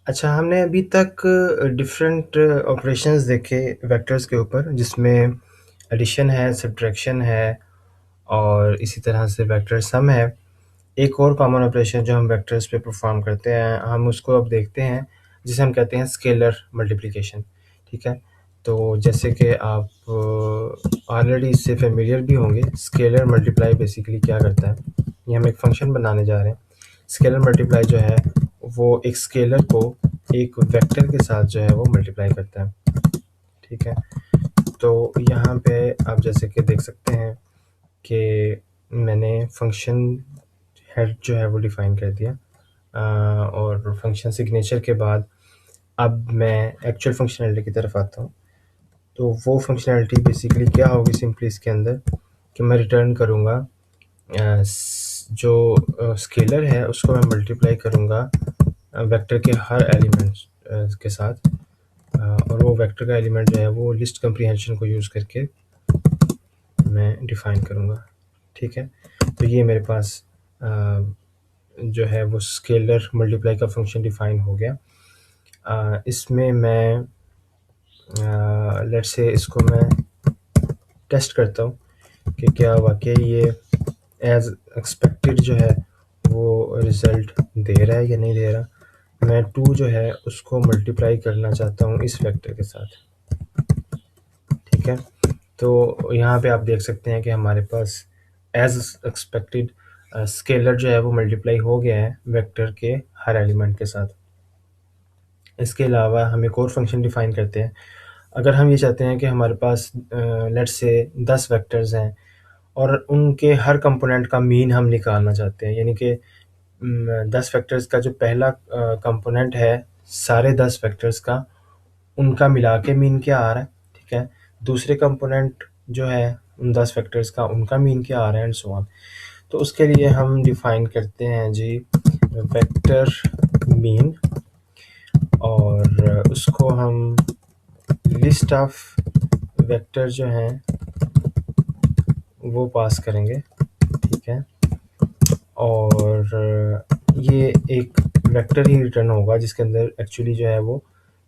अच्छा, हमने अभी तक डिफरेंट ऑपरेशंस देखे वेक्टर्स के ऊपर, जिसमें एडिशन है, सब्ट्रैक्शन है और इसी तरह से वेक्टर सम है। एक और कॉमन ऑपरेशन जो हम वेक्टर्स पे परफॉर्म करते हैं, हम उसको अब देखते हैं, जिसे हम कहते हैं स्केलर मल्टीप्लिकेशन। ठीक है? तो जैसे कि आप ऑलरेडी इससे फेमिलियर भी होंगे, स्केलर मल्टीप्लाई बेसिकली क्या करता है, ये हम एक फंक्शन बनाने जा रहे हैं। स्केलर मल्टीप्लाई जो है, वो एक स्केलर को एक वेक्टर के साथ जो है वो मल्टीप्लाई करता है। ठीक है? तो यहाँ पे आप जैसे कि देख सकते हैं कि मैंने फंक्शन हेड जो है वो डिफ़ाइन कर दिया, और फंक्शन सिग्नेचर के बाद अब मैं एक्चुअल फंक्शनैलिटी की तरफ आता हूँ। तो वो फंक्शनैलिटी बेसिकली क्या होगी सिंपली इसके अंदर, कि मैं रिटर्न करूँगा जो स्केलर है उसको मैं मल्टीप्लाई करूँगा वेक्टर के हर एलिमेंट के साथ, और वो वेक्टर का एलिमेंट जो है वो लिस्ट कंप्रीहेंशन को यूज़ करके मैं डिफ़ाइन करूँगा। ठीक है? तो ये मेरे पास जो है वो स्केलर मल्टीप्लाई का फंक्शन डिफ़ाइन हो गया। इसमें मैं लेट्स से इसको मैं टेस्ट करता हूँ कि क्या वाक़ई ये एज़ एक्सपेक्टेड जो है वो रिज़ल्ट दे रहा है या नहीं दे रहा। मैं 2 जो है उसको मल्टीप्लाई करना चाहता हूँ इस वेक्टर के साथ। ठीक है? तो यहाँ पे आप देख सकते हैं कि हमारे पास एज़ एक्सपेक्टेड स्केलर जो है वो मल्टीप्लाई हो गया है वेक्टर के हर एलिमेंट के साथ। इसके अलावा हम एक और फंक्शन डिफ़ाइन करते हैं। अगर हम ये चाहते हैं कि हमारे पास लेट्स से 10 वेक्टर्स हैं और उनके हर कंपोनेंट का मीन हम निकालना चाहते हैं, यानी कि 10 वेक्टर्स का जो पहला कंपोनेंट है सारे 10 वेक्टर्स का, उनका मिला के मीन क्या आ रहा है। ठीक है? दूसरे कंपोनेंट जो है उन 10 वेक्टर्स का, उनका मीन क्या आ रहा है, एंड सो ऑन। तो उसके लिए हम डिफ़ाइन करते हैं जी वेक्टर मीन, और उसको हम लिस्ट ऑफ वेक्टर जो हैं वो पास करेंगे। ठीक है? और ये एक वेक्टर ही रिटर्न होगा जिसके अंदर एक्चुअली जो है वो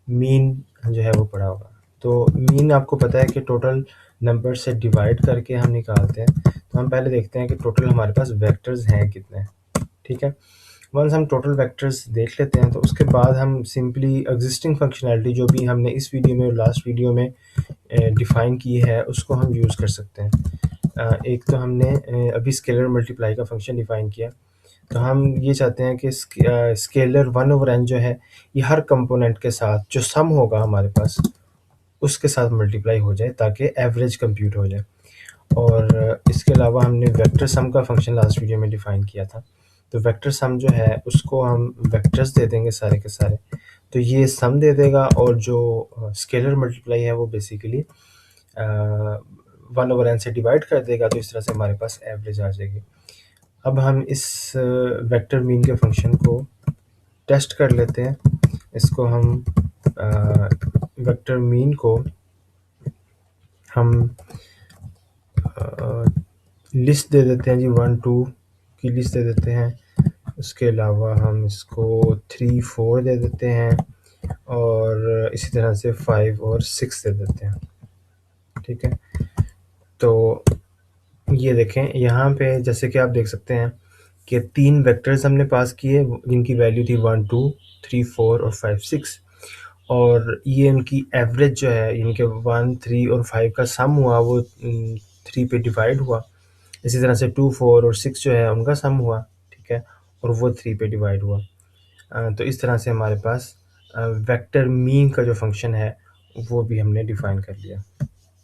मीन जो है वो पड़ा होगा। तो मीन आपको पता है कि टोटल नंबर से डिवाइड करके हम निकालते हैं। तो हम पहले देखते हैं कि टोटल हमारे पास वेक्टर्स हैं कितने। ठीक है? वंस हम टोटल वेक्टर्स देख लेते हैं तो उसके बाद हम सिंपली एग्जिस्टिंग फंक्शनैलिटी जो भी हमने इस वीडियो में और लास्ट वीडियो में डिफ़ाइन की है उसको हम यूज़ कर सकते हैं। एक तो हमने अभी स्केलर मल्टीप्लाई का फंक्शन डिफ़ाइन किया, तो हम ये चाहते हैं कि स्केलर 1/n जो है ये हर कंपोनेंट के साथ जो सम होगा हमारे पास उसके साथ मल्टीप्लाई हो जाए ताकि एवरेज कंप्यूट हो जाए। और इसके अलावा हमने वेक्टर सम का फंक्शन लास्ट वीडियो में डिफ़ाइन किया था। तो वेक्टर सम जो है उसको हम वेक्टर्स दे देंगे सारे के सारे, तो ये सम दे देगा, और जो स्केलर मल्टीप्लाई है वो बेसिकली 1/n से डिवाइड कर देगा, तो इस तरह से हमारे पास एवरेज आ जाएगी। अब हम इस वेक्टर मीन के फंक्शन को टेस्ट कर लेते हैं। इसको हम वेक्टर मीन को हम लिस्ट दे देते हैं जी, 1 2 की लिस्ट दे देते हैं। उसके अलावा हम इसको 3 4 दे देते हैं, और इसी तरह से 5 और 6 दे देते हैं। ठीक है? तो ये देखें यहाँ पे जैसे कि आप देख सकते हैं कि 3 वेक्टर्स हमने पास किए जिनकी वैल्यू थी 1 2 3 4 और 5 6, और ये उनकी एवरेज जो है यानी कि 1 3 और 5 का सम हुआ वो 3 पे डिवाइड हुआ। इसी तरह से 2 4 और 6 जो है उनका सम हुआ। ठीक है? और वो 3 पे डिवाइड हुआ। तो इस तरह से हमारे पास वेक्टर मीन का जो फंक्शन है वो भी हमने डिफ़ाइन कर लिया।